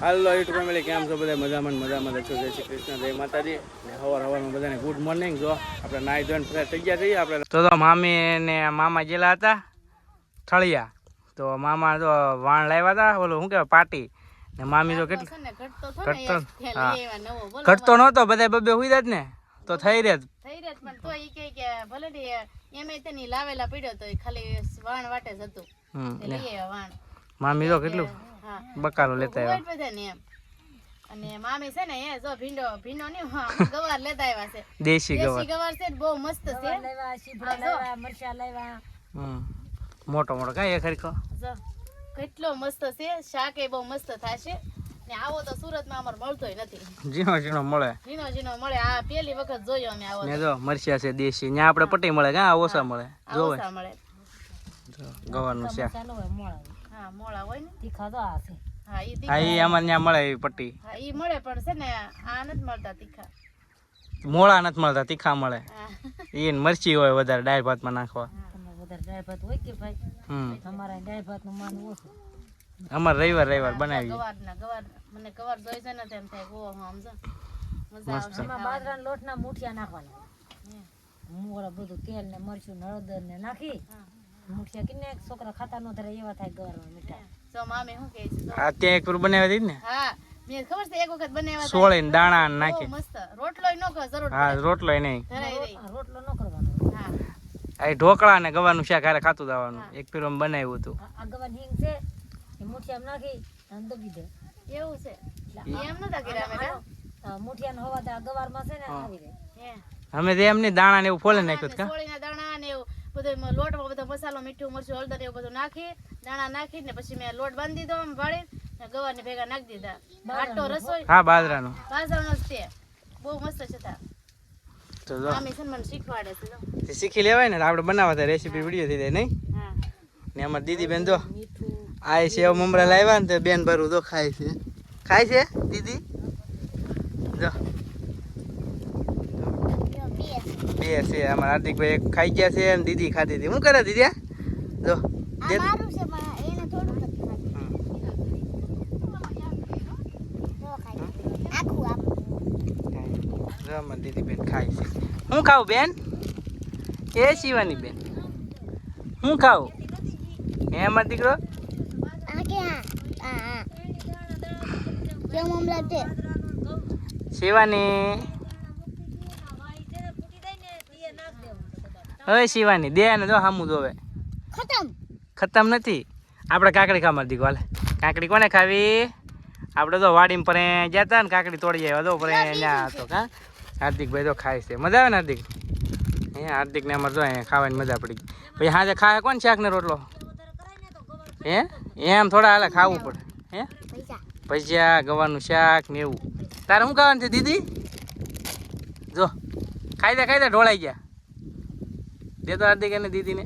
હાલો YouTube family, કેમ છો બધા? મજામાં છો. જય શ્રી કૃષ્ણ, જય માતાજી. ને સવારમાં બધાને ગુડ મોર્નિંગ. જો આપણે નાઈ ધોઈને ફ્રેશ થઈ ગયા છીએ આપણે. તો મામી ને મામા ગયેલા હતા થળિયા, તો મામા તો વાણ લાવ્યા હતા, ઓલું શું કહેવાય પાટી, ને મામી તો ઘટતો નહોતો, બધા બબે હુઈ જાત ને તો થઈ રહે પણ તો ઈ કે ભલે ને એમે તેની લાવેલા પડ્યો તો ખાલી વાણ વાટે જ હતું. લઈ આવ્યા વાણ. મામી તો કેટલું બકાલો લેતા આવ્યા બધા ને એમ. અને મામી છે ને એ જો ભીંડો ની ગવાર લેતા આવ્યા છે. દેશી ગવાર છે, બહુ મસ્ત છે. લેવા સીભડા લેવા, મરચા લેવા. મોટો કાઈ એ ખરીખો જો કેટલો મસ્ત છે. શાક એ બહુ મસ્ત થાશે. ને આવો તો સુરતમાં અમાર મળતોય નથી. ઝીણો મળે. ઝીણો મળે. આ પહેલી વખત જોયો અમે આવો. ને જો મરચા છે દેશી. ન્યા આપણે પટ્ટી મળે કા ઓછા મળે. જો ઓછા મળે. ગવારનું શાક. હા મોળા હોય ને તીખા તો આ છે. હા ઈ અમાર ન્યા મળે ઈ પટ્ટી. હા ઈ મળે પણ છે ને આ નથી મળતા તીખા. મોળા નથી મળતા, તીખા મળે. ઈ મરચી હોય વધારે દાળ ભાતમાં નાખવા. વધારે દાળ ભાત હોય કે ભાઈ? અમારા દાળ ભાત નું માન ઓછું. અમાર રવિવાર બનાવી. ગવાર મને ગવાર જોઈ છે ને તેમ થાય ગો સમજો. મજા આવશે. એમાં બાજરાના લોટના મુઠિયા નાખવાના. મોળા બધું તેલ ને મરચું હળદર ને નાખી મુઠિયા કિને છોકરા ખાતા નો ધરે એવા થાય ગવારમાં મીઠા. તો મામી શું કહે છે? આ ત્યાં એક વાર બનાવી દીધી ને? હા મેં ખબર છે એક વખત બનાવ્યા. સોળીને દાણા નાખી. મસ્ત. રોટલોય ન કરો જરૂર. હા રોટલોય નહીં. રોટલો ન કરવાનો. હા આ ઢોકળા ને ગવાનું શાક હારે ખાતું જવાનું. એક ફેર બનાવ્યું હતું. આ ગવાર હિંગ છે એ મુઠિયામાં નાખી અને દબી દે. એવું છે? એમ નતા કર્યા અમે. મુઠિયાનો હવા તો ગવારમાં છે ને આવી રહે. અમે તો એમ નહીં દાણા ને એવું ફોલે નાખ્યું કા? સોળીના દાણા ને એવું બધું લોટમાં બધો મસાલો મીઠું મરચું હળદર એવું બધું નાખી દાણા નાખી ને પછી મેં લોટ બાંધી દીધો વાળી ને ગવાર ને ભેગા નાખી દીધા. આટો રસોઈ. હા બાજરાનો જ છે. બહુ મસ્ત છે. તો આમી છે મને શીખવાડે છે. શીખી લેવાય ને આપણે બનાવતા રેસીપી વિડીયો થઈ જાય નહીં? હા ને અમાર દીદી બેન જો આ સેવ મમરા લાવ્યા ને તો બેન ભરું તો ખાય છે દીદી. જો બે છે અમારા હાર્દિકભાઈ એક ખાઈ ગયા છે અને દીદી ખાધી હતી. શું કરે દીદી? જો દીદી બેન ખાય છે. હું ખાવું બેન? એ શિવાની બેન હું ખાવું? હે અમારો દીકરો? શિવાની હવે શિવાની દે ને જો સામું જોવે. ખતમ નથી. આપણે કાકડી ખા મારી દીકરો. હાલે કાકડી કોને ખાવી? આપણે તો વાડીમાં પર ગયા હતા ને કાકડી તોડી આવ્યા તો પર ત્યાં હતો કા. હાર્દિકભાઈ તો ખાય છે. મજા આવે ને હાર્દિક? હે હાર્દિક ને અમારે જો અહીંયા ખાવાની મજા પડી. પછી હાજે ખાય કોણ શાક ને રોટલો? હે એમ થોડા હાલે ખાવું પડે. હે ભજીયા ગવાનું શાક ને એવું. તારે શું ખાવાનું છે દીદી? જો ખાઈ દે ઢોળાઈ ગયા. દે તો હાર્દિક અને દીદીને.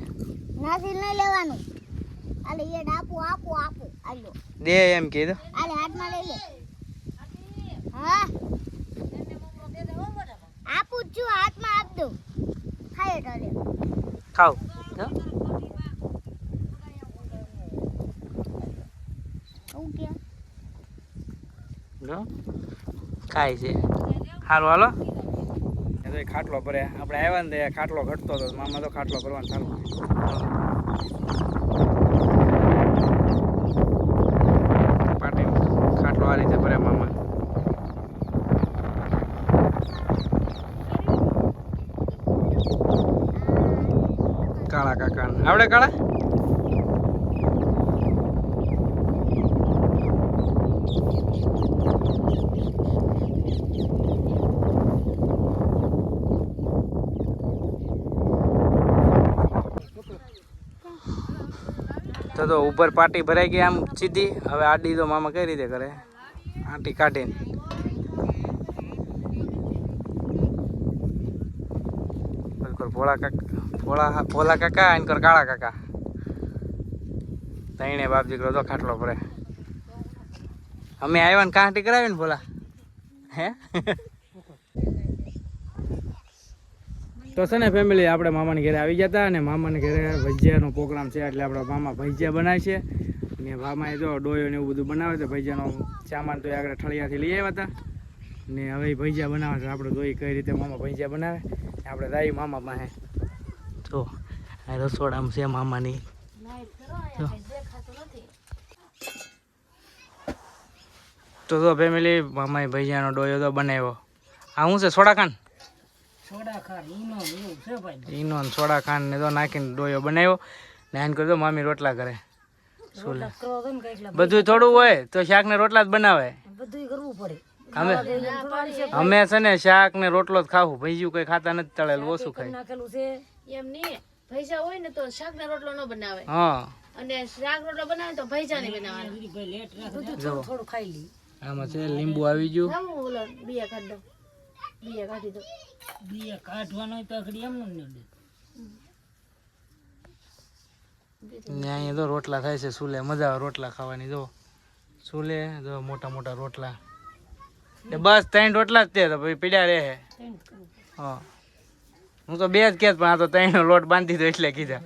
નાસી નહીં લેવાનું. આલે એ આપો આલો દે એમ કીધું. આલે હાથમાં લઈ લે. હા આપું છું હાથમાં આપ દઉં. ખાય ઢોલે ખાવ જો ખાય છે. સારું હાલો ખાટલો ભરે. આપણે આવ્યા ને ખાટલો ઘટતો હતો. મામા તો ખાટલો ભરવાનું ચાલુ. પાટી ખાટલો આ રીતે ભરે મામા. કાળા કાકા આવડે કાળા? તો ઉપર પાટી ભરાઈ ગઈ આમ સીધી. હવે આડી તો મામા કઈ રીતે કરે? આટી કાઢીને ભોલા કાકા અને કાળા કાકા તઈને બાપ દીકરો તો ખાટલો ભરે. અમે આવ્યા ને કાંટી કરાવી ને ભોલા. હે તો છે ને ફેમિલી, આપણે મામાને ઘરે આવી ગયા હતા અને મામાને ઘરે ભજીયાનો પ્રોગ્રામ છે એટલે આપણે મામા ભજીયા બનાવે છે ને ભામાં જો ડોયો ને એવું બધું બનાવે છે ભજીયાનો સામાન તો આગળ ઠળિયાથી લઈ આવ્યા હતા ને હવે ભજીયા બનાવે છે. આપણે જોઈ કઈ રીતે મામા ભજીયા બનાવે આપણે દાઈ મામા પાસે જો આ રસોડામાં છે મામાની. તો ફેમિલી મામાએ ભજીયાનો ડોયો તો બનાવ્યો. આ શું છે સોડાખાંડ? ઈનો સોડાખાંડ ને તો નાખીને ડોયો બનાવ્યો ને આને કરતો મામી રોટલા કરે. શું લે બધું થોડું હોય તો શાક ને રોટલા જ બનાવે. અમે છે ને શાક ને રોટલો જ ખાવું, ભજીયું કઈ ખાતા નથી, તળેલું ઓછું ખાય. એમ નહીં, ભૈજા હોય ને તો શાક ને રોટલો ન બનાવે. હા, અને શાક રોટલો બનાવે તો ભૈજા નહીં બનાવવાના. થોડું ખાઈ લી. આમાં છે લીંબુ આવી ગયું. ઓલો બિયા કાઢ દો, બિયા કાઢી દો. બિયા કાઢવાનો તો આખડી એમ ન દે. ને અહીંયા તો રોટલા થાય છે સુલે, મજા આવે રોટલા ખાવાની. જો સુલે જો મોટા મોટા રોટલા, બસ 3 રોટલા જ તે તો પછી પીડ્યા રહે. હા, હું તો 2 જ કેત પણ આ તો 3 નો લોટ બાંધી દો એટલે કીધા.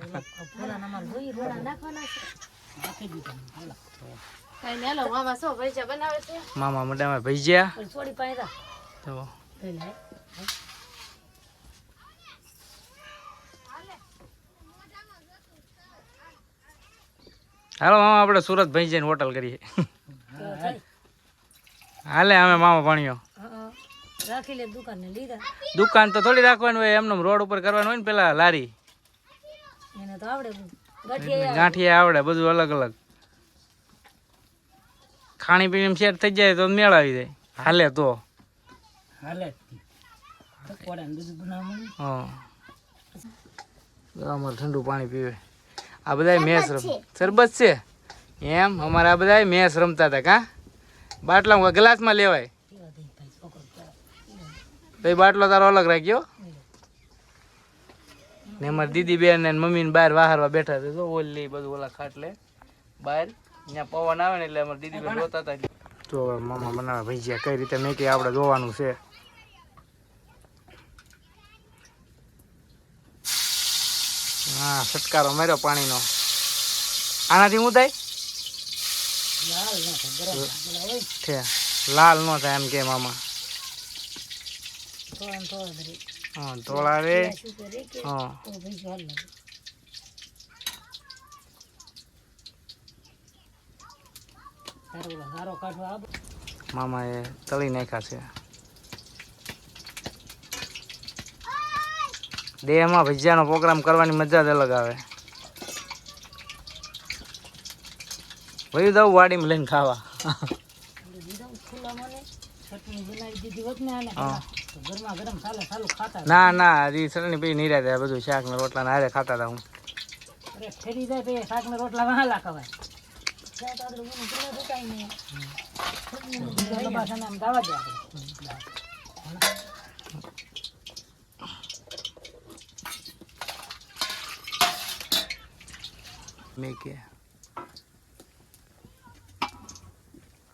મામા મોટામાં ભજીયા તો હાલો મામા આપણે સુરત ભજીયાની હોટલ કરીએ. હાલે અમે મામા પાણીઓ રાખી લે દુકાન ને લીધા. દુકાન તો થોડી રાખવાની હોય, એમને રોડ ઉપર કરવાનું હોય ને પેલા લારી. એને તો આવડે ગાંઠિયા આવડે બધું અલગ અલગ. ખાણી પીણી સેટ થઈ જાય તો મેળ આવી જાય. હાલે તો હાલે પકોડા ને બધું બનાવવાનું. હા, અમારે ઠંડુ પાણી પીવે. આ બધા મેચ શરબત છે એમ. અમારે આ બધા મેચ રમતા હતા. કા બાટલા ગ્લાસમાં લેવાય. ભાઈ બાટલો તારો અલગ રાખ્યો ને. અમારી દીદી બેન ને મમ્મી ને બહાર વાહરવા બેઠા હતા. તો ઓલી બધું ઓલા ખાટલે બહાર ત્યાં પવન આવે ને એટલે અમારી દીદી બેન જોતા હતા. તો મામા બનાવે ભજીયા કઈ રીતે મેં કે આપણે જોવાનું છે. હા, છટકારો માર્યો પાણીનો. આનાથી શું થાય? લાલ ન થાય એમ કે મામા. હા, ધોળા રે. હા, મામા એ તળી નાખ્યા છે. દેહમાં ભજીયાનો પ્રોગ્રામ કરવાની મજા જ અલગ આવે. વયું દઉં વાડીમાં લઈને ખાવા. ના ના, હજી ચટણી પછી નહીં રહ્યા બધું શાક ને રોટલા ને હારે ખાતા હતા. હું ઠેરી જાય તો શાક ને રોટલા વહાલા ખવાય.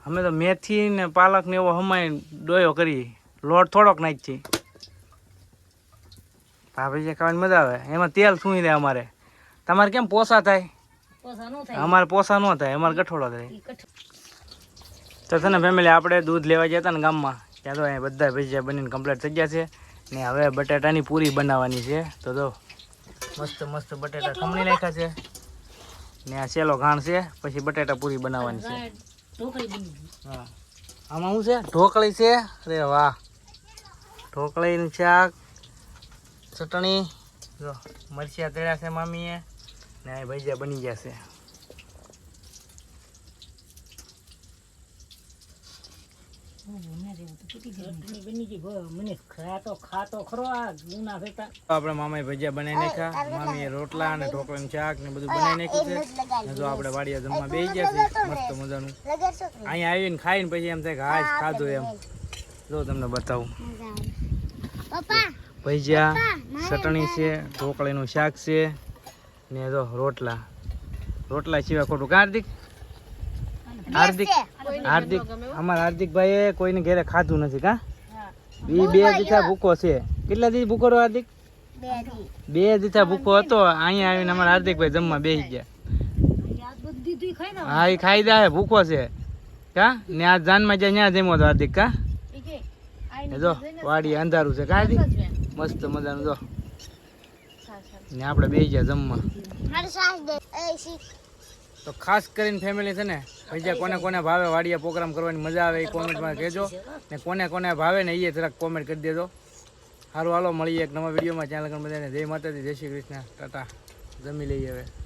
અમે તો મેથી ને પાલક ને એવો હમાઈ ડોયો કરી, લોટ થોડોક નાખી. ભાભી ખાવાની મજા આવે. એમાં તેલ સુઈ દે. અમારે તમારે કેમ પોસા થાય? અમારે પોસા ન થાય, અમારે ગઠોડો થાય. તો છે ને ફેમિલી આપણે દૂધ લેવા ગયા હતા ને ગામમાં, ત્યાં તો અહીંયા બધા ભજીયા બનીને કમ્પ્લીટ થઈ ગયા છે ને. હવે બટાટાની પૂરી બનાવવાની છે. તો જો મસ્ત મસ્ત બટાટા ખમણી નાખ્યા છે ને આ સેલો ઘાણ છે. પછી બટાટા પૂરી બનાવવાની છે. હા, આમાં શું છે? ઢોકળી છે. અરે વાહ, ઢોકળીનું શાક, ચટણી, જો મરચિયા તળ્યા છે મામીએ ને આ ભજીયા બની ગયા છે. આપણે મામાએ ભજીયા બનાવી નાખ્યા. મામીએ રોટલા અને ઢોકળાનું શાક ને બધું બનાવી નાખ્યું છે. જો આપણે વાડિયા જમવા બેસી ગયા છે મસ્ત મજાનું. અહીંયા આવીને ખાઈને પછી એમ થાય કે હા ખાધું એમ. જો તમને બતાવું, ભજીયા, ચટણી છે, ઢોકળીનું શાક છે ને જો રોટલા. રોટલા સિવાય ખોટું કા હાર્દિક? હાર્દિક અમારા હાર્દિકભાઈ કોઈને ઘરે ખાધું નથી. કા બે દીથા ભૂકો છે. કેટલા દી ભૂકો રહ્યો હાર્દિક? 2 દીથા ભૂકો હતો. અહીંયા આવીને અમારા હાર્દિકભાઈ જમવા બેસી ગયા. ઈ ખાઈ દો હા એ ખાઈ જાય ભૂખો છે કા ને આ જાનમાં જાય ત્યાં જમ્યો તો હાર્દિક કા ઈ કે આઈ એ જો વાડી અંધારું છે કા હાર્દિક મસ્ત મજાનું જો ને આપણે બેસી ગયા જમવા તો ખાસ કરીને ફેમિલી છે ને બીજા કોને કોને ભાવે વાડીયા પ્રોગ્રામ કરવાની મજા આવે એ કોમેન્ટમાં કહેજો ને કોને કોને ભાવે ને એ જરાક કોમેન્ટ કરી દેજો સારું હાલો મળીએ એક નવા વિડીયોમાં. ત્યાં લગન બધાને જય માતાજી, જય શ્રી કૃષ્ણ, ટાટા, જમી લઈએ હવે.